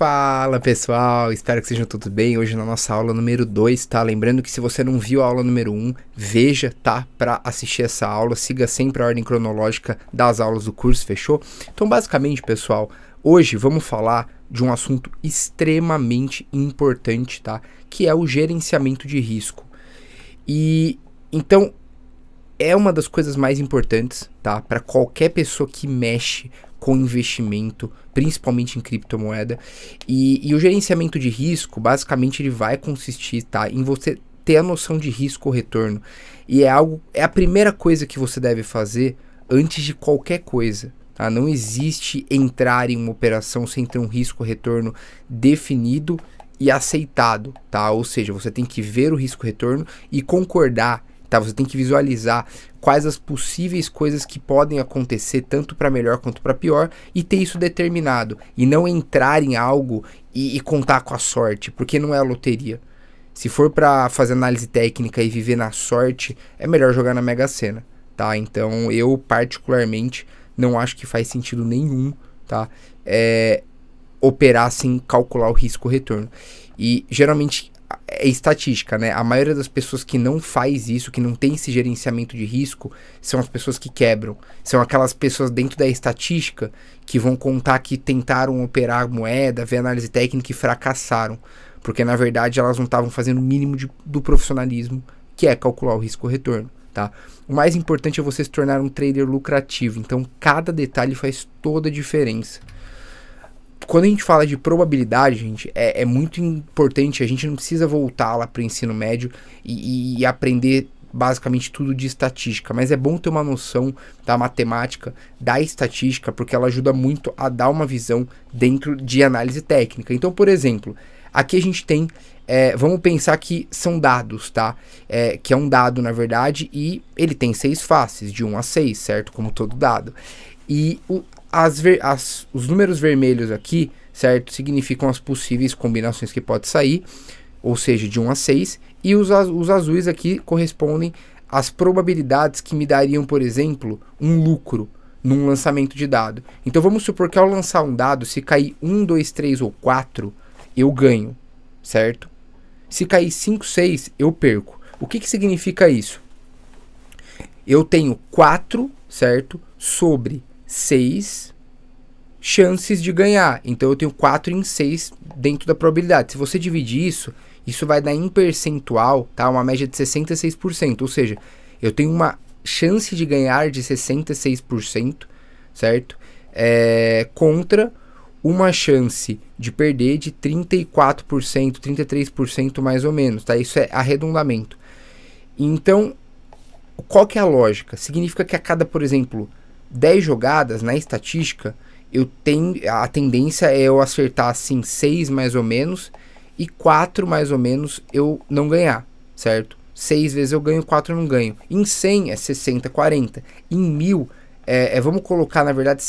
Fala pessoal, espero que sejam todos bem. Hoje na nossa aula número 2, tá? Lembrando que se você não viu a aula número 1, veja, tá? Pra assistir essa aula, siga sempre a ordem cronológica das aulas do curso, fechou? Então basicamente pessoal, hoje vamos falar de um assunto extremamente importante, tá? Que é o gerenciamento de risco. E então é uma das coisas mais importantes, tá? Para qualquer pessoa que mexe com investimento, principalmente em criptomoeda. E o gerenciamento de risco, basicamente, ele vai consistir, tá, em você ter a noção de risco-retorno. E é a primeira coisa que você deve fazer antes de qualquer coisa. Tá? Não existe entrar em uma operação sem ter um risco-retorno definido e aceitado, tá? Ou seja, você tem que ver o risco-retorno e concordar. Tá, você tem que visualizar quais as possíveis coisas que podem acontecer, tanto para melhor quanto para pior, e ter isso determinado. E não entrar em algo e contar com a sorte, porque não é a loteria. Se for para fazer análise técnica e viver na sorte, é melhor jogar na Mega Sena. Tá? Então eu particularmente não acho que faz sentido nenhum, tá? Operar sem calcular o risco-retorno. E geralmente é estatística, né? A maioria das pessoas que não faz isso, que não tem esse gerenciamento de risco, são as pessoas que quebram. São aquelas pessoas dentro da estatística que vão contar que tentaram operar moeda, ver análise técnica e fracassaram. Porque na verdade elas não estavam fazendo o mínimo do profissionalismo, que é calcular o risco-retorno, tá? O mais importante é você se tornar um trader lucrativo. Então cada detalhe faz toda a diferença. Quando a gente fala de probabilidade, gente, é muito importante, a gente não precisa voltar lá para o ensino médio e aprender basicamente tudo de estatística, mas é bom ter uma noção da matemática, da estatística, porque ela ajuda muito a dar uma visão dentro de análise técnica. Então, por exemplo, aqui a gente tem, vamos pensar que são dados, tá? Que é um dado, na verdade, e ele tem 6 faces, de 1 a 6, certo? Como todo dado. E os números vermelhos aqui, certo, significam as possíveis combinações que pode sair, ou seja, de 1 a 6, e os azuis aqui correspondem às probabilidades que me dariam, por exemplo, um lucro num lançamento de dado. Então vamos supor que ao lançar um dado, se cair 1, 2, 3 ou 4, eu ganho, certo? Se cair 5, 6, eu perco. O que significa isso? Eu tenho 4, certo, sobre 6 chances de ganhar. Então eu tenho 4 em 6 dentro da probabilidade. Se você dividir isso, isso vai dar em percentual, tá? Uma média de 66%. Ou seja, eu tenho uma chance de ganhar de 66%, certo? Contra uma chance de perder de 34%, 33% mais ou menos, tá? Isso é arredondamento. Então, qual que é a lógica? Significa que a cada, por exemplo, 10 jogadas na estatística, a tendência é eu acertar assim 6 mais ou menos e 4 mais ou menos eu não ganhar, certo? 6 vezes eu ganho, 4 eu não ganho. Em 100 é 60, 40. Em 1000 vamos colocar, na verdade,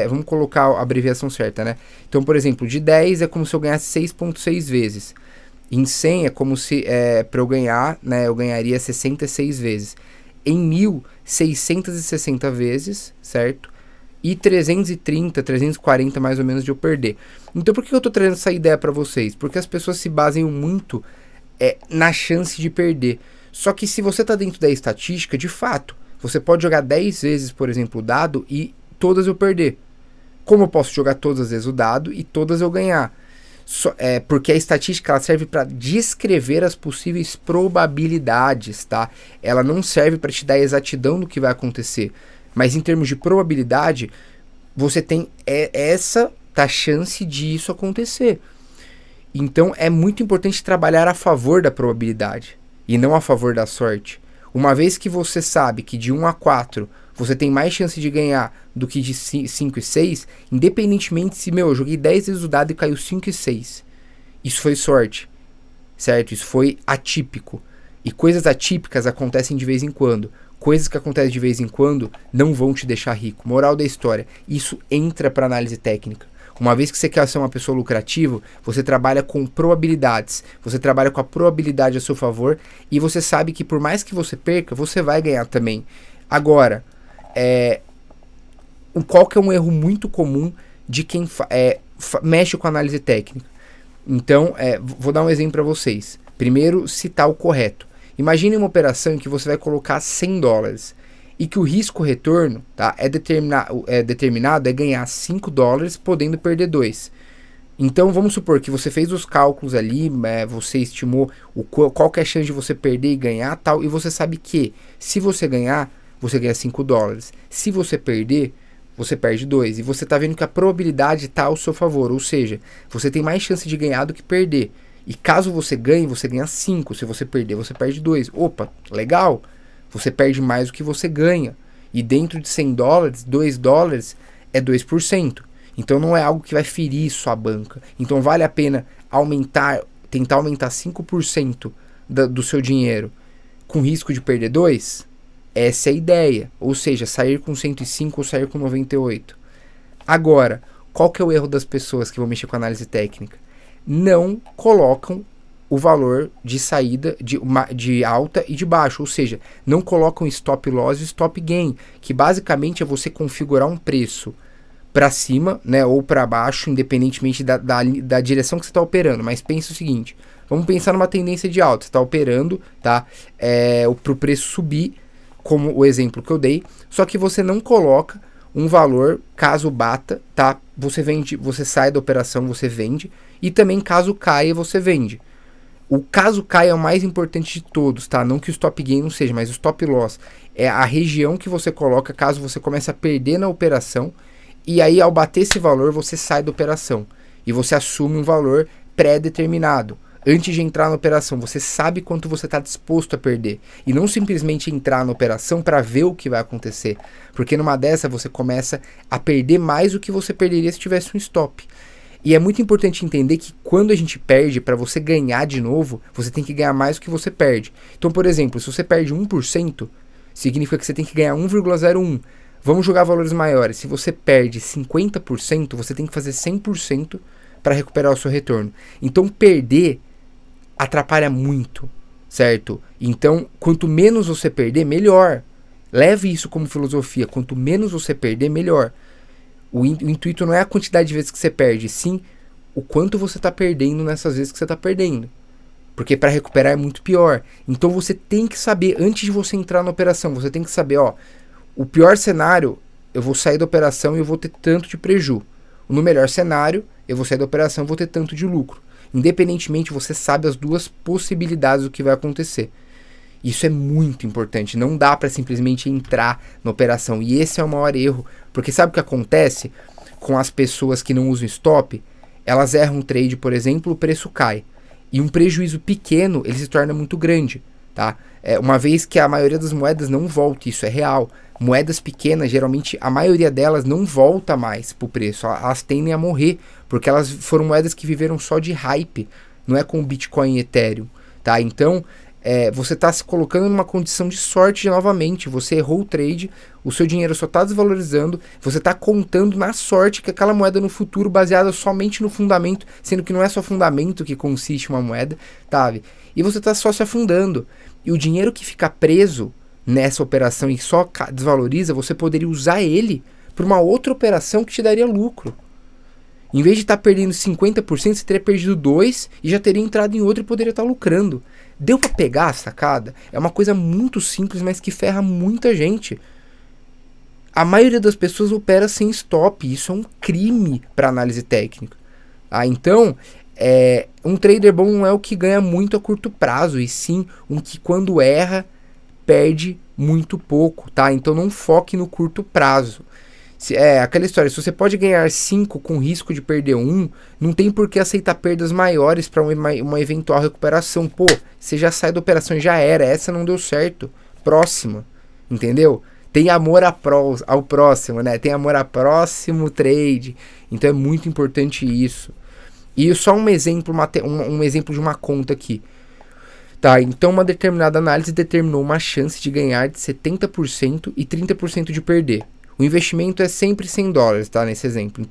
vamos colocar a abreviação certa, né? Então, por exemplo, de 10 é como se eu ganhasse 6,6 vezes. Em 100 é como se, para eu ganhar, né, eu ganharia 66 vezes. Em 1000, 660 vezes, certo? E 330, 340 mais ou menos de eu perder. Então por que eu tô trazendo essa ideia para vocês? Porque as pessoas se baseiam muito na chance de perder. Só que se você tá dentro da estatística, de fato, você pode jogar 10 vezes, por exemplo, o dado e todas eu perder. Como eu posso jogar todas as vezes o dado e todas eu ganhar? Porque a estatística ela serve para descrever as possíveis probabilidades, tá? Ela não serve para te dar a exatidão do que vai acontecer, mas em termos de probabilidade, você tem essa chance de isso acontecer. Então é muito importante trabalhar a favor da probabilidade e não a favor da sorte. Uma vez que você sabe que de 1 a 4 você tem mais chance de ganhar do que de 5 e 6, independentemente se, eu joguei 10 vezes o dado e caiu 5 e 6. Isso foi sorte, certo? Isso foi atípico. E coisas atípicas acontecem de vez em quando. Coisas que acontecem de vez em quando não vão te deixar rico. Moral da história, isso entra para análise técnica. Uma vez que você quer ser uma pessoa lucrativa, você trabalha com probabilidades. Você trabalha com a probabilidade a seu favor e você sabe que por mais que você perca, você vai ganhar também. Agora, qual que é um erro muito comum de quem mexe com análise técnica. Então, vou dar um exemplo para vocês. Primeiro, citar o correto. Imagine uma operação em que você vai colocar $100 e que o risco-retorno, tá, é determinado ganhar $5, podendo perder 2. Então, vamos supor que você fez os cálculos ali, você estimou qual que é a chance de você perder e ganhar, tal, e você sabe que se você ganhar, você ganha $5. Se você perder, você perde 2. E você está vendo que a probabilidade está ao seu favor, ou seja, você tem mais chance de ganhar do que perder. E caso você ganha 5. Se você perder, você perde 2. Opa, legal! Você perde mais do que você ganha. E dentro de $100, $2 é 2%. Então não é algo que vai ferir sua banca. Então vale a pena tentar aumentar 5% do seu dinheiro com risco de perder 2? Essa é a ideia. Ou seja, sair com 105 ou sair com 98. Agora, qual que é o erro das pessoas que vão mexer com análise técnica? Não colocam o valor de saída de alta e de baixo, ou seja, não colocam stop loss e stop gain, que basicamente é você configurar um preço para cima, né, ou para baixo, independentemente da direção que você está operando. Mas pense o seguinte, vamos pensar numa tendência de alta, você está operando, tá, para o preço subir, como o exemplo que eu dei, só que você não coloca um valor caso bata, tá, você sai da operação, você vende, e também caso caia, você vende. O caso caia é o mais importante de todos, tá? Não que o stop gain não seja, mas o stop loss é a região que você coloca caso você comece a perder na operação, e aí ao bater esse valor você sai da operação e você assume um valor pré-determinado. Antes de entrar na operação, você sabe quanto você está disposto a perder. E não simplesmente entrar na operação para ver o que vai acontecer. Porque numa dessa você começa a perder mais do que você perderia se tivesse um stop. E é muito importante entender que quando a gente perde, para você ganhar de novo, você tem que ganhar mais do que você perde. Então, por exemplo, se você perde 1%, significa que você tem que ganhar 1,01%. Vamos jogar valores maiores. Se você perde 50%, você tem que fazer 100% para recuperar o seu retorno. Então, perder atrapalha muito, certo? Então, quanto menos você perder, melhor. Leve isso como filosofia. Quanto menos você perder, melhor. O intuito não é a quantidade de vezes que você perde, sim o quanto você está perdendo nessas vezes que você está perdendo. Porque para recuperar é muito pior. Então você tem que saber, antes de você entrar na operação, você tem que saber, ó, o pior cenário, eu vou sair da operação e eu vou ter tanto de prejuízo. No melhor cenário, eu vou sair da operação e vou ter tanto de lucro. Independentemente, você sabe as duas possibilidades do que vai acontecer. Isso é muito importante. Não dá para simplesmente entrar na operação. E esse é o maior erro. Porque sabe o que acontece com as pessoas que não usam stop? Elas erram um trade, por exemplo, o preço cai. E um prejuízo pequeno, ele se torna muito grande. Tá? Uma vez que a maioria das moedas não volta, isso é real. Moedas pequenas, geralmente, a maioria delas não volta mais para o preço. Elas tendem a morrer, porque elas foram moedas que viveram só de hype. Não é com Bitcoin e Ethereum. Tá? Então, você está se colocando numa condição de sorte novamente. Você errou o trade, o seu dinheiro só está desvalorizando, você está contando na sorte que aquela moeda no futuro, baseada somente no fundamento, sendo que não é só fundamento que consiste uma moeda, sabe? E você está só se afundando. E o dinheiro que fica preso nessa operação e só desvaloriza, você poderia usar ele para uma outra operação que te daria lucro. Em vez de estar perdendo 50%, você teria perdido 2% e já teria entrado em outro e poderia estar lucrando. Deu para pegar a sacada? É uma coisa muito simples, mas que ferra muita gente. A maioria das pessoas opera sem stop. Isso é um crime para análise técnica. Então, um trader bom não é o que ganha muito a curto prazo, e sim um que quando erra, perde muito pouco, tá? Então não foque no curto prazo. Aquela história, se você pode ganhar 5 com risco de perder 1, não tem por que aceitar perdas maiores para uma eventual recuperação. Pô, você já sai da operação e já era, essa não deu certo. Próxima, entendeu? Tem amor ao próximo, né? Tem amor ao próximo trade. Então é muito importante isso. E só um exemplo, um exemplo de uma conta aqui. Tá, então uma determinada análise determinou uma chance de ganhar de 70% e 30% de perder. O investimento é sempre $100, tá? Nesse exemplo.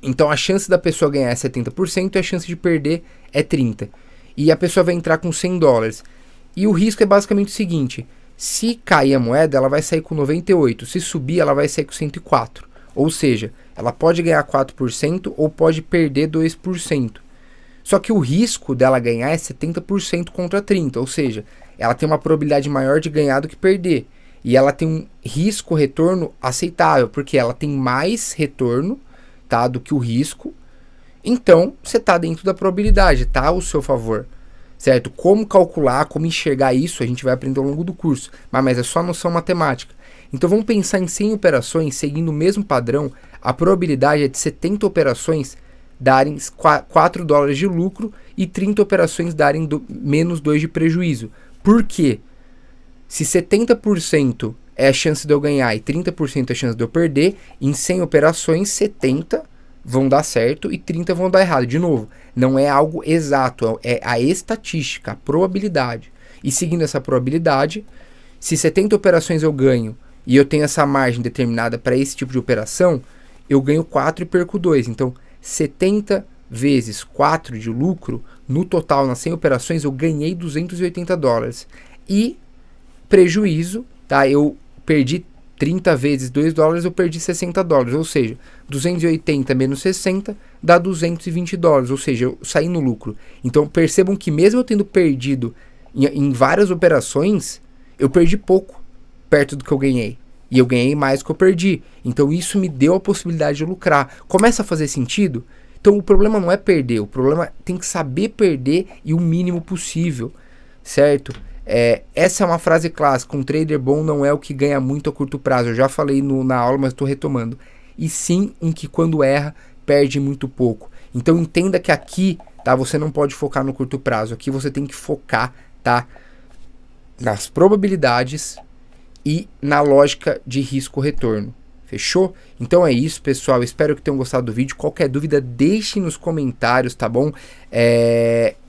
Então a chance da pessoa ganhar é 70% e a chance de perder é 30%. E a pessoa vai entrar com $100. E o risco é basicamente o seguinte: se cair a moeda, ela vai sair com 98. Se subir, ela vai sair com 104. Ou seja, ela pode ganhar 4% ou pode perder 2%. Só que o risco dela ganhar é 70% contra 30%, ou seja, ela tem uma probabilidade maior de ganhar do que perder. E ela tem um risco-retorno aceitável, porque ela tem mais retorno, tá, do que o risco. Então, você está dentro da probabilidade, está ao seu favor, certo? Como calcular, como enxergar isso, a gente vai aprender ao longo do curso, mas é só noção matemática. Então, vamos pensar em 100 operações, seguindo o mesmo padrão, a probabilidade é de 70 operações darem 4 dólares de lucro e 30 operações darem menos 2 de prejuízo. Por quê? Se 70% é a chance de eu ganhar e 30% é a chance de eu perder, em 100 operações, 70 vão dar certo e 30 vão dar errado. De novo, não é algo exato, é a estatística, a probabilidade. E seguindo essa probabilidade, se 70 operações eu ganho e eu tenho essa margem determinada para esse tipo de operação, eu ganho 4 e perco 2. Então, 70 vezes 4 de lucro, no total, nas 100 operações, eu ganhei 280 dólares. E prejuízo, tá? Eu perdi 30 vezes 2 dólares, eu perdi 60 dólares. Ou seja, 280 menos 60 dá 220 dólares. Ou seja, eu saí no lucro. Então, percebam que mesmo eu tendo perdido em várias operações, eu perdi pouco perto do que eu ganhei. E eu ganhei mais do que eu perdi. Então isso me deu a possibilidade de lucrar. Começa a fazer sentido? Então o problema não é perder. O problema tem que saber perder e o mínimo possível. Certo? Essa é uma frase clássica. Um trader bom não é o que ganha muito a curto prazo. Eu já falei na aula, mas estou retomando. E sim um que quando erra, perde muito pouco. Então entenda que aqui, tá, você não pode focar no curto prazo. Aqui você tem que focar, tá, nas probabilidades e na lógica de risco-retorno. Fechou? Então é isso, pessoal. Espero que tenham gostado do vídeo. Qualquer dúvida, deixe nos comentários, tá bom?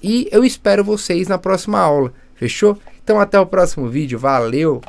E eu espero vocês na próxima aula. Fechou? Então até o próximo vídeo. Valeu!